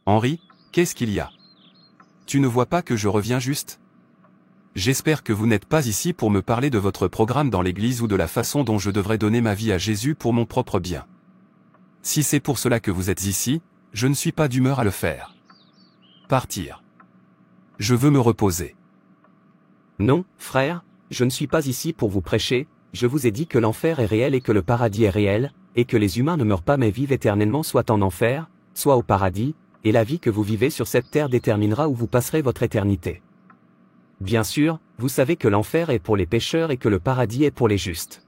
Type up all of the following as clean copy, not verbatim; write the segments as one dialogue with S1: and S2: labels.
S1: Henri, qu'est-ce qu'il y a? Tu ne vois pas que je reviens juste? J'espère que vous n'êtes pas ici pour me parler de votre programme dans l'église ou de la façon dont je devrais donner ma vie à Jésus pour mon propre bien. Si c'est pour cela que vous êtes ici, je ne suis pas d'humeur à le faire. Partir. Je veux me reposer.
S2: Non, frère, je ne suis pas ici pour vous prêcher, je vous ai dit que l'enfer est réel et que le paradis est réel, et que les humains ne meurent pas mais vivent éternellement soit en enfer, soit au paradis, et la vie que vous vivez sur cette terre déterminera où vous passerez votre éternité. Bien sûr, vous savez que l'enfer est pour les pécheurs et que le paradis est pour les justes.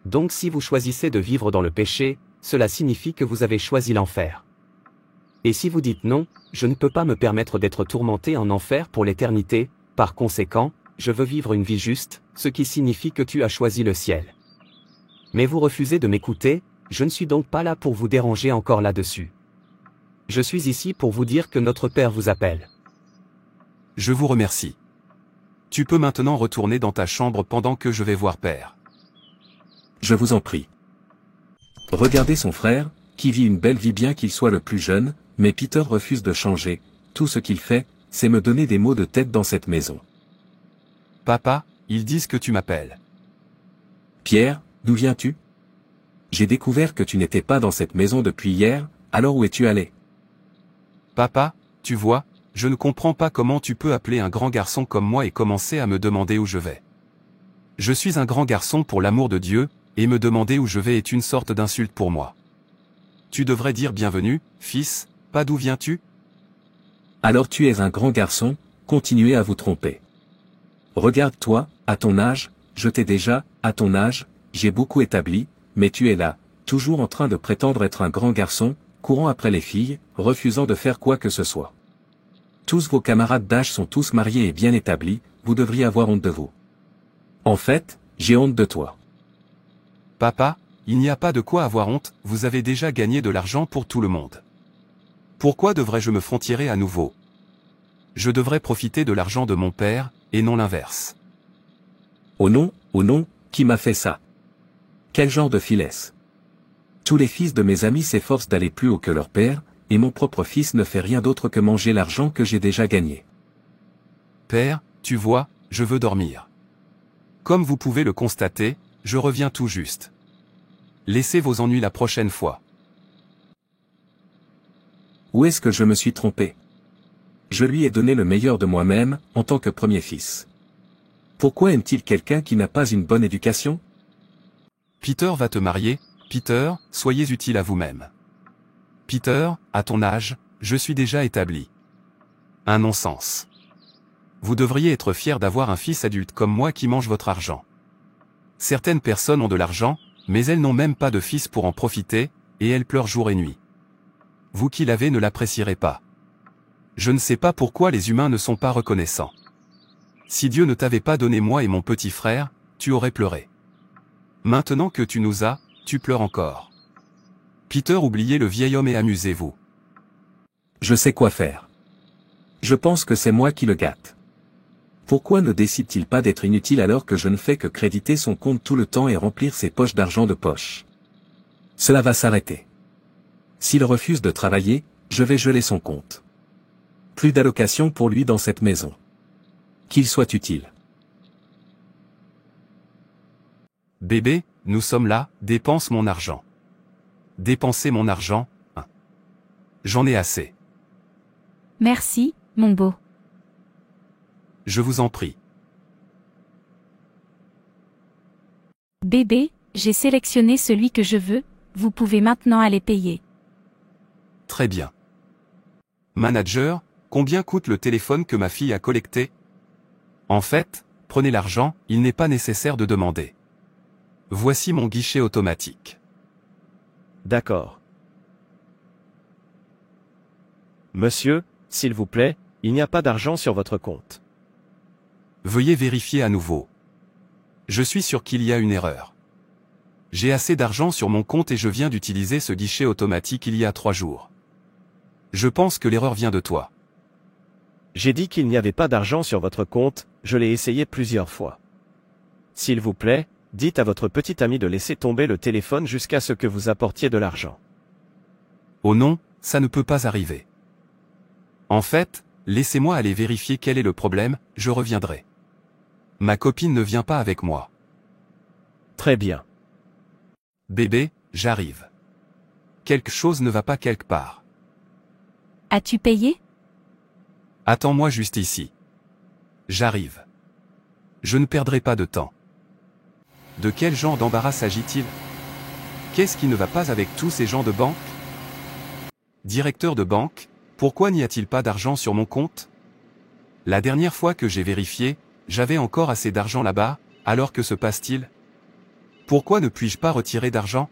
S2: Donc si vous choisissez de vivre dans le péché, cela signifie que vous avez choisi l'enfer. Et si vous dites non, je ne peux pas me permettre d'être tourmenté en enfer pour l'éternité, par conséquent, je veux vivre une vie juste, ce qui signifie que tu as choisi le ciel. Mais vous refusez de m'écouter, je ne suis donc pas là pour vous déranger encore là-dessus. Je suis ici pour vous dire que notre Père vous appelle.
S1: Je vous remercie. Tu peux maintenant retourner dans ta chambre pendant que je vais voir Père.
S3: Je vous en prie. Regardez son frère, qui vit une belle vie bien qu'il soit le plus jeune, mais Peter refuse de changer, tout ce qu'il fait, c'est me donner des maux de tête dans cette maison.
S1: Papa, ils disent que tu m'appelles.
S3: Pierre, d'où viens-tu? J'ai découvert que tu n'étais pas dans cette maison depuis hier, alors où es-tu allé?
S1: Papa, tu vois, je ne comprends pas comment tu peux appeler un grand garçon comme moi et commencer à me demander où je vais. Je suis un grand garçon pour l'amour de Dieu, et me demander où je vais est une sorte d'insulte pour moi. Tu devrais dire bienvenue, fils, pas d'où viens-tu?
S3: Alors tu es un grand garçon, continuez à vous tromper. Regarde-toi, à ton âge, je t'ai déjà, à ton âge, j'ai beaucoup établi, mais tu es là, toujours en train de prétendre être un grand garçon, courant après les filles, refusant de faire quoi que ce soit. Tous vos camarades d'âge sont tous mariés et bien établis, vous devriez avoir honte de vous. En fait, j'ai honte de toi.
S1: Papa, il n'y a pas de quoi avoir honte, vous avez déjà gagné de l'argent pour tout le monde. Pourquoi devrais-je me frontiérer à nouveau? Je devrais profiter de l'argent de mon père, et non l'inverse.
S3: Oh non, qui m'a fait ça? Quel genre de filesse? Tous les fils de mes amis s'efforcent d'aller plus haut que leur père, et mon propre fils ne fait rien d'autre que manger l'argent que j'ai déjà gagné.
S1: Père, tu vois, je veux dormir. Comme vous pouvez le constater, je reviens tout juste. Laissez vos ennuis la prochaine fois.
S3: Où est-ce que je me suis trompé? Je lui ai donné le meilleur de moi-même, en tant que premier fils. Pourquoi aime-t-il quelqu'un qui n'a pas une bonne éducation?
S1: Peter va te marier, Peter, soyez utile à vous-même. Peter, à ton âge, je suis déjà établi. Un non-sens. Vous devriez être fier d'avoir un fils adulte comme moi qui mange votre argent. Certaines personnes ont de l'argent, mais elles n'ont même pas de fils pour en profiter, et elles pleurent jour et nuit. Vous qui l'avez ne l'apprécierez pas. Je ne sais pas pourquoi les humains ne sont pas reconnaissants. Si Dieu ne t'avait pas donné moi et mon petit frère, tu aurais pleuré. Maintenant que tu nous as, tu pleures encore. Peter, oubliez le vieil homme et amusez-vous.
S3: Je sais quoi faire. Je pense que c'est moi qui le gâte. Pourquoi ne décide-t-il pas d'être inutile alors que je ne fais que créditer son compte tout le temps et remplir ses poches d'argent de poche? Cela va s'arrêter. S'il refuse de travailler, je vais geler son compte. Plus d'allocation pour lui dans cette maison. Qu'il soit utile.
S1: Bébé, nous sommes là, dépense mon argent. Dépensez mon argent, hein. J'en ai assez.
S4: Merci, mon beau.
S1: Je vous en prie.
S4: Bébé, j'ai sélectionné celui que je veux, vous pouvez maintenant aller payer.
S1: Très bien. Manager, combien coûte le téléphone que ma fille a collecté? En fait, prenez l'argent, il n'est pas nécessaire de demander. Voici mon guichet automatique.
S5: D'accord. Monsieur, s'il vous plaît, il n'y a pas d'argent sur votre compte.
S1: Veuillez vérifier à nouveau. Je suis sûr qu'il y a une erreur. J'ai assez d'argent sur mon compte et je viens d'utiliser ce guichet automatique il y a 3 jours. Je pense que l'erreur vient de toi.
S5: J'ai dit qu'il n'y avait pas d'argent sur votre compte, je l'ai essayé plusieurs fois. S'il vous plaît, dites à votre petit ami de laisser tomber le téléphone jusqu'à ce que vous apportiez de l'argent.
S1: Oh non, ça ne peut pas arriver. En fait, laissez-moi aller vérifier quel est le problème, je reviendrai. Ma copine ne vient pas avec moi.
S5: Très bien.
S1: Bébé, j'arrive. Quelque chose ne va pas quelque part.
S4: As-tu payé?
S1: Attends-moi juste ici. J'arrive. Je ne perdrai pas de temps. De quel genre d'embarras s'agit-il? Qu'est-ce qui ne va pas avec tous ces gens de banque? Directeur de banque, pourquoi n'y a-t-il pas d'argent sur mon compte? La dernière fois que j'ai vérifié, j'avais encore assez d'argent là-bas, alors que se passe-t-il? Pourquoi ne puis-je pas retirer d'argent?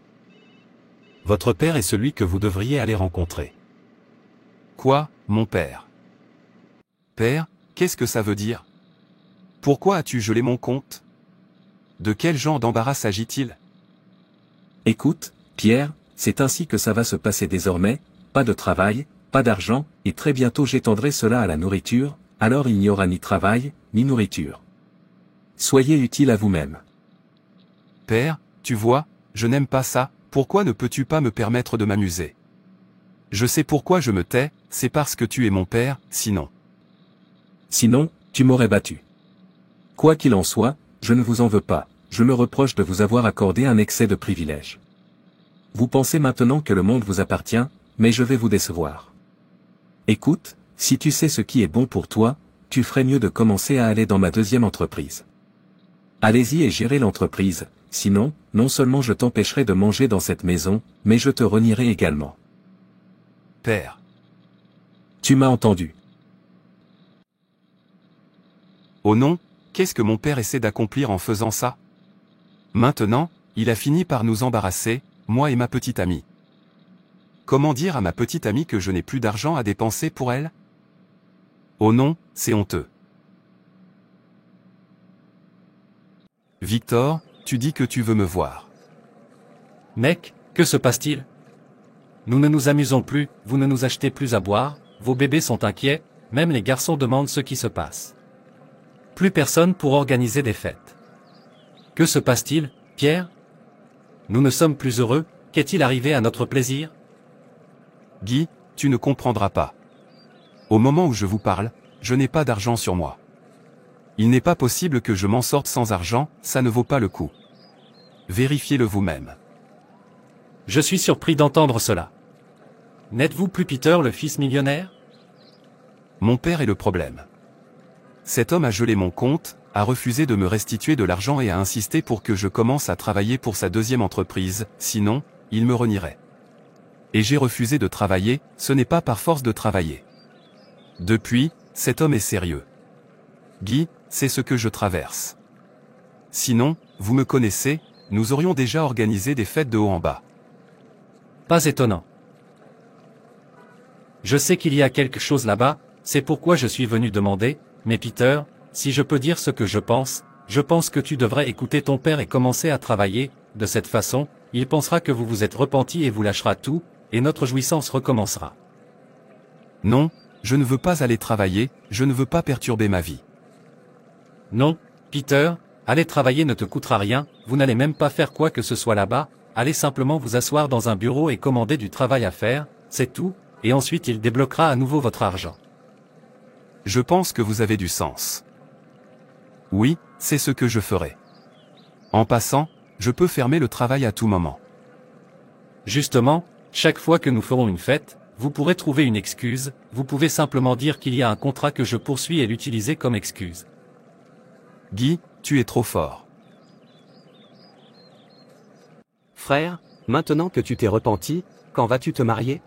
S6: Votre père est celui que vous devriez aller rencontrer.
S1: Quoi, mon père? Père, qu'est-ce que ça veut dire? Pourquoi as-tu gelé mon compte? De quel genre d'embarras s'agit-il?
S3: Écoute, Pierre, c'est ainsi que ça va se passer désormais, pas de travail, pas d'argent, et très bientôt j'étendrai cela à la nourriture, alors il n'y aura ni travail, ni nourriture. Soyez utile à vous-même.
S1: Père, tu vois, je n'aime pas ça, pourquoi ne peux-tu pas me permettre de m'amuser? Je sais pourquoi je me tais, c'est parce que tu es mon père, sinon.
S3: Sinon, tu m'aurais battu. Quoi qu'il en soit, je ne vous en veux pas, je me reproche de vous avoir accordé un excès de privilèges. Vous pensez maintenant que le monde vous appartient, mais je vais vous décevoir. Écoute, si tu sais ce qui est bon pour toi, tu ferais mieux de commencer à aller dans ma deuxième entreprise. Allez-y et gérez l'entreprise, sinon, non seulement je t'empêcherai de manger dans cette maison, mais je te renierai également.
S1: Père.
S3: Tu m'as entendu.
S1: Oh non, qu'est-ce que mon père essaie d'accomplir en faisant ça? Maintenant, il a fini par nous embarrasser, moi et ma petite amie. Comment dire à ma petite amie que je n'ai plus d'argent à dépenser pour elle? Oh non, c'est honteux. Victor, tu dis que tu veux me voir.
S6: Mec, que se passe-t-il? Nous ne nous amusons plus, vous ne nous achetez plus à boire, vos bébés sont inquiets, même les garçons demandent ce qui se passe. Plus personne pour organiser des fêtes. Que se passe-t-il, Pierre? Nous ne sommes plus heureux, qu'est-il arrivé à notre plaisir?
S1: Guy, tu ne comprendras pas. Au moment où je vous parle, je n'ai pas d'argent sur moi. Il n'est pas possible que je m'en sorte sans argent, ça ne vaut pas le coup. Vérifiez-le vous-même.
S6: Je suis surpris d'entendre cela. N'êtes-vous plus Peter le fils millionnaire?
S1: Mon père est le problème. Cet homme a gelé mon compte, a refusé de me restituer de l'argent et a insisté pour que je commence à travailler pour sa deuxième entreprise, sinon, il me renierait. Et j'ai refusé de travailler, ce n'est pas par force de travailler. Depuis, cet homme est sérieux. Guy, c'est ce que je traverse. Sinon, vous me connaissez, nous aurions déjà organisé des fêtes de haut en bas.
S6: Pas étonnant. Je sais qu'il y a quelque chose là-bas, c'est pourquoi je suis venu demander, mais Peter, si je peux dire ce que je pense que tu devrais écouter ton père et commencer à travailler, de cette façon, il pensera que vous vous êtes repenti et vous lâchera tout, et notre jouissance recommencera.
S1: Non, je ne veux pas aller travailler, je ne veux pas perturber ma vie.
S6: Non, Peter, aller travailler ne te coûtera rien, vous n'allez même pas faire quoi que ce soit là-bas, allez simplement vous asseoir dans un bureau et commander du travail à faire, c'est tout, et ensuite il débloquera à nouveau votre argent.
S1: Je pense que vous avez du sens. Oui, c'est ce que je ferai. En passant, je peux fermer le travail à tout moment.
S6: Justement, chaque fois que nous ferons une fête, vous pourrez trouver une excuse, vous pouvez simplement dire qu'il y a un contrat que je poursuis et l'utiliser comme excuse.
S1: Guy, tu es trop fort.
S2: Frère, maintenant que tu t'es repenti, quand vas-tu te marier?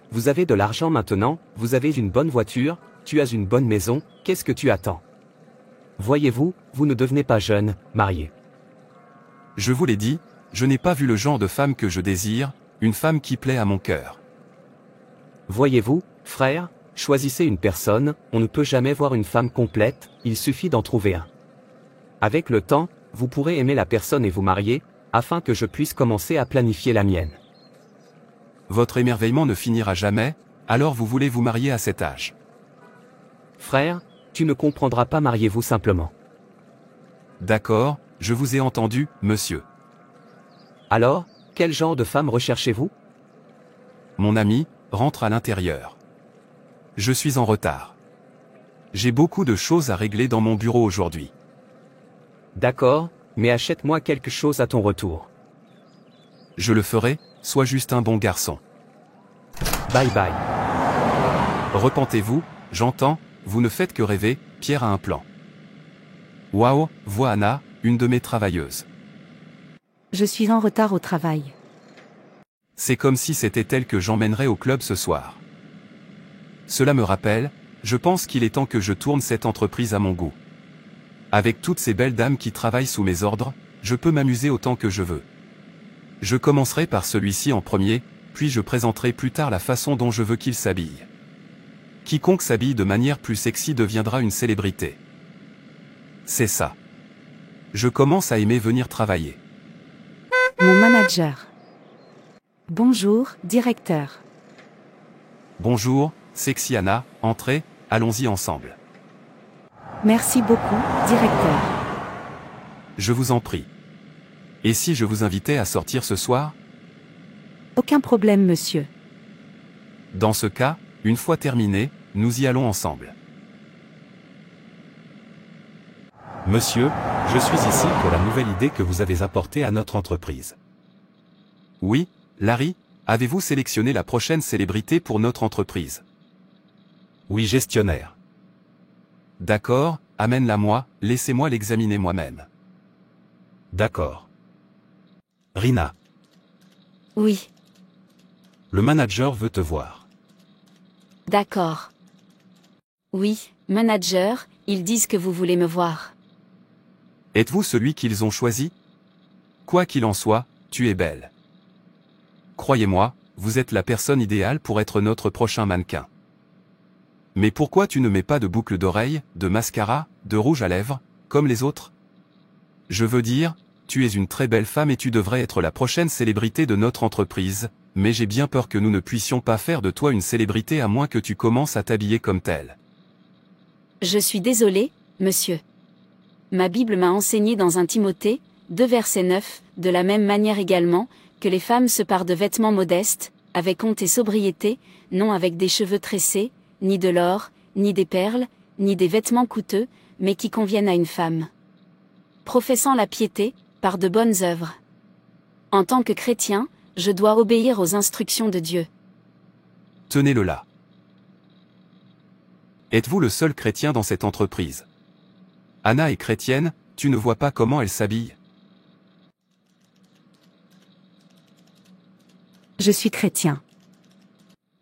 S2: Vous avez de l'argent maintenant, vous avez une bonne voiture, tu as une bonne maison, qu'est-ce que tu attends? Voyez-vous, vous ne devenez pas jeune, marié.
S1: Je vous l'ai dit, je n'ai pas vu le genre de femme que je désire, une femme qui plaît à mon cœur.
S2: Voyez-vous, frère, choisissez une personne, on ne peut jamais voir une femme complète, il suffit d'en trouver un. Avec le temps, vous pourrez aimer la personne et vous marier, afin que je puisse commencer à planifier la mienne.
S1: Votre émerveillement ne finira jamais, alors vous voulez vous marier à cet âge.
S2: Frère, tu ne comprendras pas, mariez-vous simplement.
S1: D'accord, je vous ai entendu, monsieur.
S2: Alors, quel genre de femme recherchez-vous?
S1: Mon ami, rentre à l'intérieur. Je suis en retard. J'ai beaucoup de choses à régler dans mon bureau aujourd'hui.
S2: D'accord, mais achète-moi quelque chose à ton retour.
S1: Je le ferai, sois juste un bon garçon.
S2: Bye bye.
S1: Repentez-vous, j'entends, vous ne faites que rêver, Pierre a un plan. Waouh, vois Anna, une de mes travailleuses.
S7: Je suis en retard au travail.
S1: C'est comme si c'était elle que j'emmènerais au club ce soir. Cela me rappelle, je pense qu'il est temps que je tourne cette entreprise à mon goût. Avec toutes ces belles dames qui travaillent sous mes ordres, je peux m'amuser autant que je veux. Je commencerai par celui-ci en premier, puis je présenterai plus tard la façon dont je veux qu'il s'habille. Quiconque s'habille de manière plus sexy deviendra une célébrité. C'est ça. Je commence à aimer venir travailler.
S7: Mon manager. Bonjour, directeur.
S1: Bonjour, sexy Anna, entrez, allons-y ensemble.
S7: Merci beaucoup, directeur.
S1: Je vous en prie. Et si je vous invitais à sortir ce soir?
S7: Aucun problème, monsieur.
S1: Dans ce cas, une fois terminé, nous y allons ensemble.
S8: Monsieur, je suis ici pour la nouvelle idée que vous avez apportée à notre entreprise.
S1: Oui, Larry, avez-vous sélectionné la prochaine célébrité pour notre entreprise?
S8: Oui, gestionnaire.
S1: D'accord, amène-la moi, laissez-moi l'examiner moi-même.
S8: D'accord. Rina,
S4: Oui,
S8: le manager veut te voir.
S4: d'accord. Oui, manager, ils disent que vous voulez me voir.
S1: Êtes-vous celui qu'ils ont choisi? Quoi qu'il en soit, tu es belle. Croyez-moi, vous êtes la personne idéale pour être notre prochain mannequin. Mais pourquoi tu ne mets pas de boucles d'oreilles, de mascara, de rouge à lèvres, comme les autres? Je veux dire, tu es une très belle femme et tu devrais être la prochaine célébrité de notre entreprise, mais j'ai bien peur que nous ne puissions pas faire de toi une célébrité à moins que tu commences à t'habiller comme telle.
S4: Je suis désolé, monsieur. Ma Bible m'a enseigné dans 1 Timothée, 2 verset 9, de la même manière également, que les femmes se parent de vêtements modestes, avec honte et sobriété, non avec des cheveux tressés, ni de l'or, ni des perles, ni des vêtements coûteux, mais qui conviennent à une femme. Professant la piété, par de bonnes œuvres. En tant que chrétien, je dois obéir aux instructions de Dieu.
S1: Tenez-le là. Êtes-vous le seul chrétien dans cette entreprise? Anna est chrétienne, tu ne vois pas comment elle s'habille?
S7: Je suis chrétien.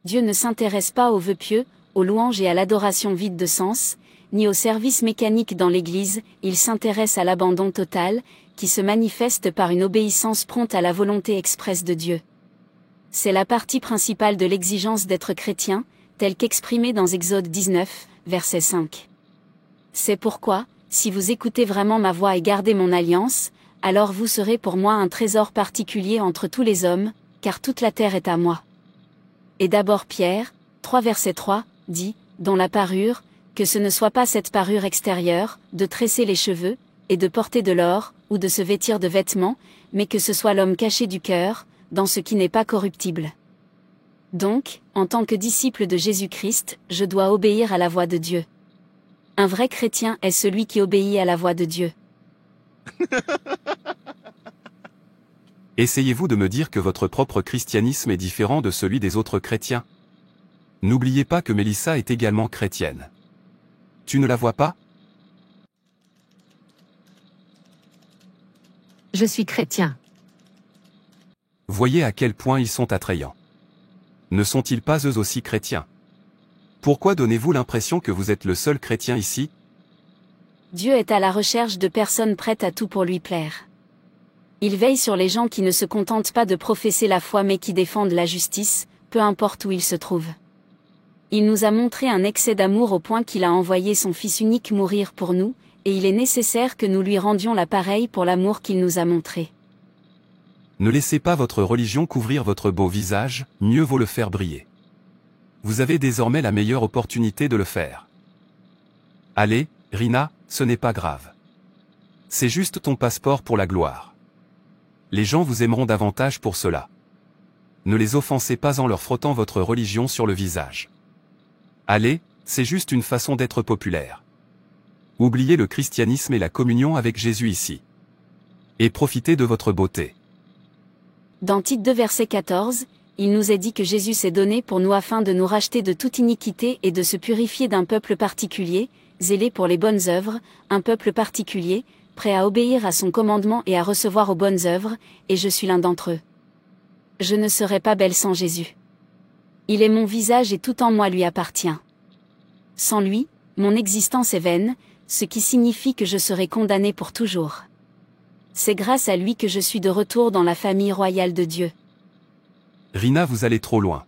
S4: Dieu ne s'intéresse pas aux vœux pieux, aux louanges et à l'adoration vide de sens, ni au service mécanique dans l'Église, il s'intéresse à l'abandon total, qui se manifeste par une obéissance prompte à la volonté expresse de Dieu. C'est la partie principale de l'exigence d'être chrétien, telle qu'exprimée dans Exode 19, verset 5. C'est pourquoi, si vous écoutez vraiment ma voix et gardez mon alliance, alors vous serez pour moi un trésor particulier entre tous les hommes, car toute la terre est à moi. Et d'abord Pierre, 3 verset 3, dit, dont la parure, que ce ne soit pas cette parure extérieure, de tresser les cheveux, et de porter de l'or, ou de se vêtir de vêtements, mais que ce soit l'homme caché du cœur, dans ce qui n'est pas corruptible. Donc, en tant que disciple de Jésus-Christ, je dois obéir à la voix de Dieu. Un vrai chrétien est celui qui obéit à la voix de Dieu.
S1: Essayez-vous de me dire que votre propre christianisme est différent de celui des autres chrétiens? N'oubliez pas que Mélissa est également chrétienne. Tu ne la vois pas?
S7: Je suis chrétien.
S1: Voyez à quel point ils sont attrayants. Ne sont-ils pas eux aussi chrétiens? Pourquoi donnez-vous l'impression que vous êtes le seul chrétien ici?
S4: Dieu est à la recherche de personnes prêtes à tout pour lui plaire. Il veille sur les gens qui ne se contentent pas de professer la foi mais qui défendent la justice, peu importe où ils se trouvent. Il nous a montré un excès d'amour au point qu'il a envoyé son Fils unique mourir pour nous, et il est nécessaire que nous lui rendions la pareille pour l'amour qu'il nous a montré.
S1: Ne laissez pas votre religion couvrir votre beau visage, mieux vaut le faire briller. Vous avez désormais la meilleure opportunité de le faire. Allez, Rina, ce n'est pas grave. C'est juste ton passeport pour la gloire. Les gens vous aimeront davantage pour cela. Ne les offensez pas en leur frottant votre religion sur le visage. Allez, c'est juste une façon d'être populaire. Oubliez le christianisme et la communion avec Jésus ici. Et profitez de votre beauté.
S4: Dans Tite 2 verset 14, il nous est dit que Jésus s'est donné pour nous afin de nous racheter de toute iniquité et de se purifier d'un peuple particulier, zélé pour les bonnes œuvres, un peuple particulier, prêt à obéir à son commandement et à recevoir aux bonnes œuvres, et je suis l'un d'entre eux. Je ne serais pas belle sans Jésus. Il est mon visage et tout en moi lui appartient. Sans lui, mon existence est vaine, ce qui signifie que je serai condamné pour toujours. C'est grâce à lui que je suis de retour dans la famille royale de Dieu.
S1: Rina, vous allez trop loin.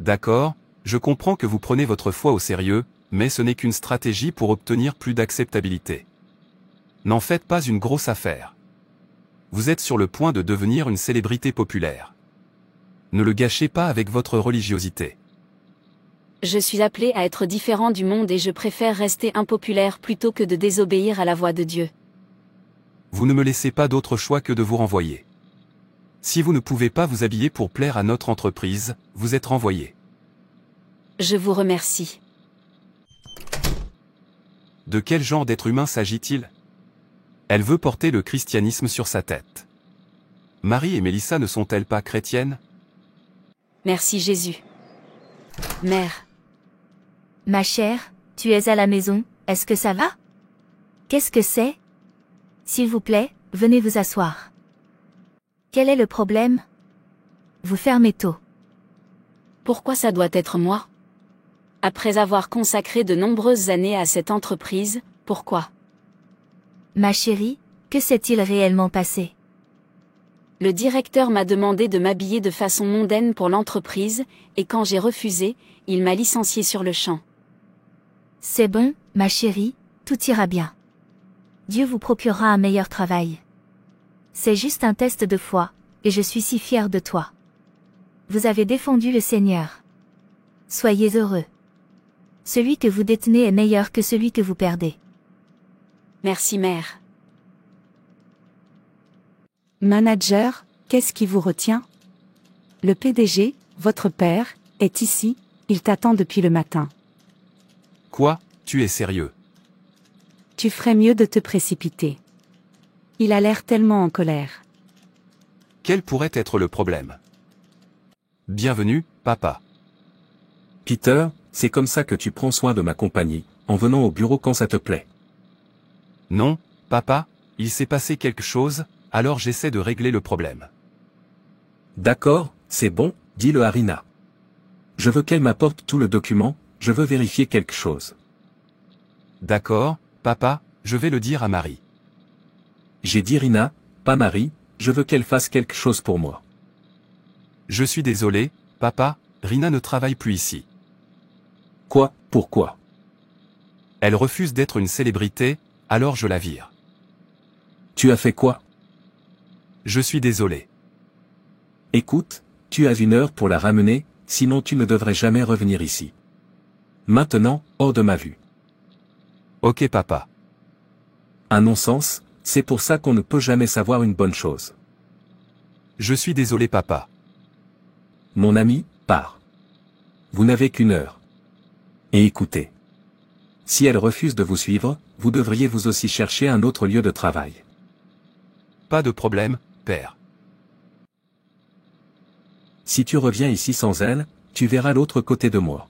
S1: D'accord, je comprends que vous prenez votre foi au sérieux, mais ce n'est qu'une stratégie pour obtenir plus d'acceptabilité. N'en faites pas une grosse affaire. Vous êtes sur le point de devenir une célébrité populaire. Ne le gâchez pas avec votre religiosité.
S4: Je suis appelé à être différent du monde et je préfère rester impopulaire plutôt que de désobéir à la voix de Dieu.
S1: Vous ne me laissez pas d'autre choix que de vous renvoyer. Si vous ne pouvez pas vous habiller pour plaire à notre entreprise, vous êtes renvoyé.
S4: Je vous remercie.
S1: De quel genre d'être humain s'agit-il? Elle veut porter le christianisme sur sa tête. Marie et Mélissa ne sont-elles pas chrétiennes?
S4: Merci Jésus. Mère.
S9: Ma chère, tu es à la maison, est-ce que ça va? Qu'est-ce que c'est? S'il vous plaît, venez vous asseoir. Quel est le problème? Vous fermez tôt.
S4: Pourquoi ça doit être moi? Après avoir consacré de nombreuses années à cette entreprise, pourquoi?
S9: Ma chérie, que s'est-il réellement passé?
S4: Le directeur m'a demandé de m'habiller de façon mondaine pour l'entreprise, et quand j'ai refusé, il m'a licencié sur le champ.
S9: C'est bon, ma chérie, tout ira bien. Dieu vous procurera un meilleur travail. C'est juste un test de foi, et je suis si fière de toi. Vous avez défendu le Seigneur. Soyez heureux. Celui que vous détenez est meilleur que celui que vous perdez.
S4: Merci mère.
S7: Manager, qu'est-ce qui vous retient? Le PDG, votre père, est ici, il t'attend depuis le matin.
S1: Quoi, tu es sérieux?
S7: Tu ferais mieux de te précipiter. Il a l'air tellement en colère.
S1: Quel pourrait être le problème? Bienvenue, papa.
S3: Peter, c'est comme ça que tu prends soin de ma compagnie, en venant au bureau quand ça te plaît.
S1: Non, papa, il s'est passé quelque chose, alors j'essaie de régler le problème.
S3: D'accord, c'est bon, dis-le à Rina. Je veux qu'elle m'apporte tout le document, je veux vérifier quelque chose.
S1: D'accord, papa, je vais le dire à Marie.
S3: J'ai dit Rina, pas Marie, je veux qu'elle fasse quelque chose pour moi.
S1: Je suis désolé, papa, Rina ne travaille plus ici.
S3: Quoi, pourquoi?
S1: Elle refuse d'être une célébrité, alors je la vire.
S3: Tu as fait quoi?
S1: Je suis désolé.
S3: Écoute, tu as 1 heure pour la ramener, sinon tu ne devrais jamais revenir ici. Maintenant, hors de ma vue.
S1: Ok papa.
S3: Un non-sens, c'est pour ça qu'on ne peut jamais savoir une bonne chose.
S1: Je suis désolé papa.
S3: Mon ami, pars. Vous n'avez qu'1 heure. Et écoutez. Si elle refuse de vous suivre, vous devriez vous aussi chercher un autre lieu de travail.
S1: Pas de problème, père.
S3: Si tu reviens ici sans elle, tu verras l'autre côté de moi.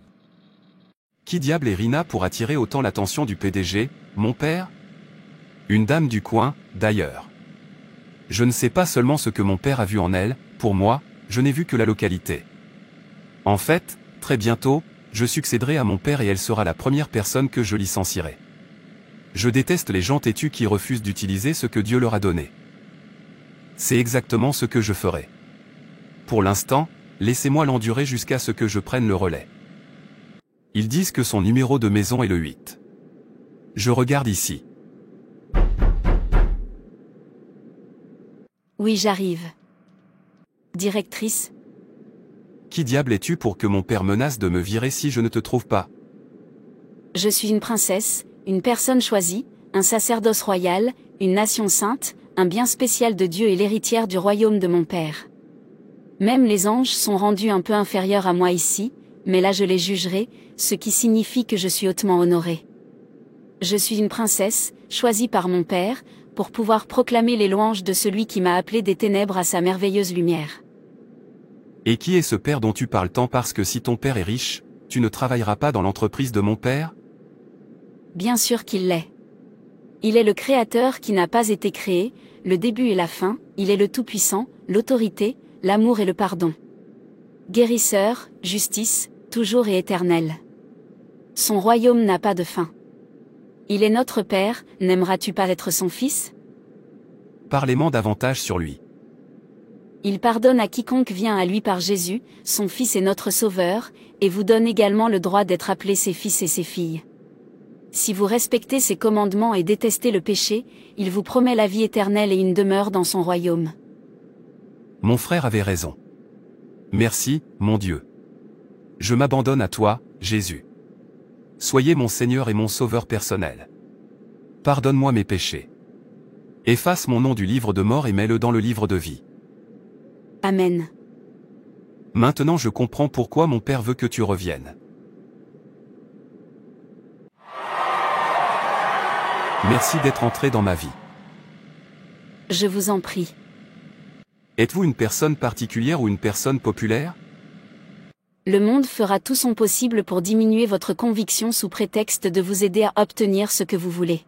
S1: Qui diable est Rina pour attirer autant l'attention du PDG, mon père? Une dame du coin, d'ailleurs. Je ne sais pas seulement ce que mon père a vu en elle, pour moi, je n'ai vu que la localité. En fait, très bientôt, je succéderai à mon père et elle sera la première personne que je licencierai. Je déteste les gens têtus qui refusent d'utiliser ce que Dieu leur a donné. C'est exactement ce que je ferai. Pour l'instant, laissez-moi l'endurer jusqu'à ce que je prenne le relais. Ils disent que son numéro de maison est le 8. Je regarde ici.
S4: Oui, j'arrive. Directrice.
S1: Qui diable es-tu pour que mon père menace de me virer si je ne te trouve pas?
S4: Je suis une princesse, une personne choisie, un sacerdoce royal, une nation sainte, un bien spécial de Dieu et l'héritière du royaume de mon père. Même les anges sont rendus un peu inférieurs à moi ici, mais là je les jugerai, ce qui signifie que je suis hautement honorée. Je suis une princesse, choisie par mon Père, pour pouvoir proclamer les louanges de celui qui m'a appelé des ténèbres à sa merveilleuse lumière.
S1: Et qui est ce père dont tu parles tant parce que si ton père est riche, tu ne travailleras pas dans l'entreprise de mon père?
S4: Bien sûr qu'il l'est. Il est le Créateur qui n'a pas été créé, le début et la fin, il est le Tout-Puissant, l'autorité, l'amour et le pardon. Guérisseur, justice, toujours et éternel. Son royaume n'a pas de fin. Il est notre Père, n'aimeras-tu pas être son fils?
S1: Parlez-moi davantage sur lui.
S4: Il pardonne à quiconque vient à lui par Jésus, son Fils et notre Sauveur, et vous donne également le droit d'être appelés ses fils et ses filles. Si vous respectez ses commandements et détestez le péché, il vous promet la vie éternelle et une demeure dans son royaume.
S1: Mon frère avait raison. Merci, mon Dieu. Je m'abandonne à toi, Jésus. Soyez mon Seigneur et mon Sauveur personnel. Pardonne-moi mes péchés. Efface mon nom du livre de mort et mets-le dans le livre de vie.
S4: Amen.
S1: Maintenant je comprends pourquoi mon Père veut que tu reviennes. Merci d'être entré dans ma vie.
S4: Je vous en prie.
S1: Êtes-vous une personne particulière ou une personne populaire?
S4: Le monde fera tout son possible pour diminuer votre conviction sous prétexte de vous aider à obtenir ce que vous voulez.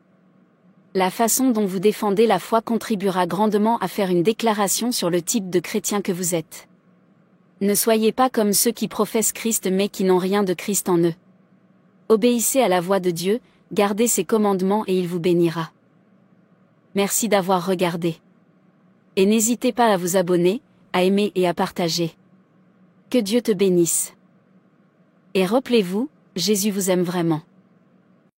S4: La façon dont vous défendez la foi contribuera grandement à faire une déclaration sur le type de chrétien que vous êtes. Ne soyez pas comme ceux qui professent Christ mais qui n'ont rien de Christ en eux. Obéissez à la voix de Dieu, gardez ses commandements et il vous bénira. Merci d'avoir regardé. Et n'hésitez pas à vous abonner, à aimer et à partager. Que Dieu te bénisse. Et rappelez-vous, Jésus vous aime vraiment.